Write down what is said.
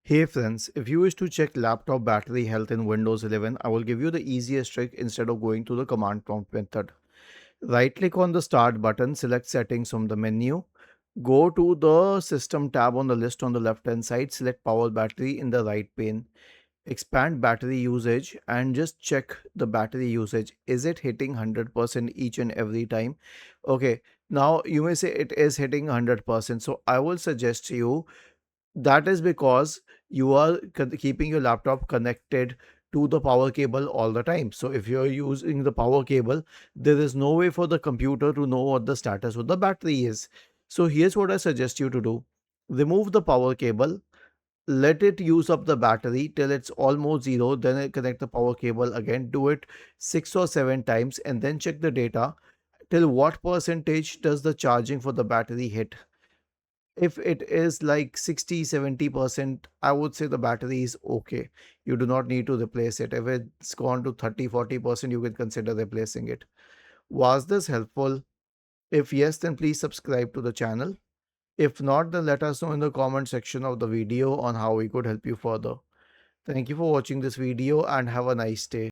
Hey friends, if you wish to check laptop battery health in Windows 11, I will give you the easiest trick instead of going to the command prompt method. Right click on the start button, select settings from the menu, go to the system tab on the list on the left hand side, select power battery in the right pane, expand battery usage and just check the battery usage. Is it hitting 100% each and every time? Okay, now you may say it is hitting 100%. So I will suggest you that is because you are keeping your laptop connected to the power cable all the time. So if you're using the power cable, there is no way for the computer to know what the status of the battery is. So here's what I suggest you to do. Remove the power cable, let it use up the battery till it's almost zero, then connect the power cable again, do it 6 or 7 times and then check the data till what percentage does the charging for the battery hit. If it is like 60-70%, I would say the battery is okay. You do not need to replace it. If it's gone to 30-40%, you can consider replacing it. Was this helpful? If yes, then please subscribe to the channel. If not, then let us know in the comment section of the video on how we could help you further. Thank you for watching this video and have a nice day.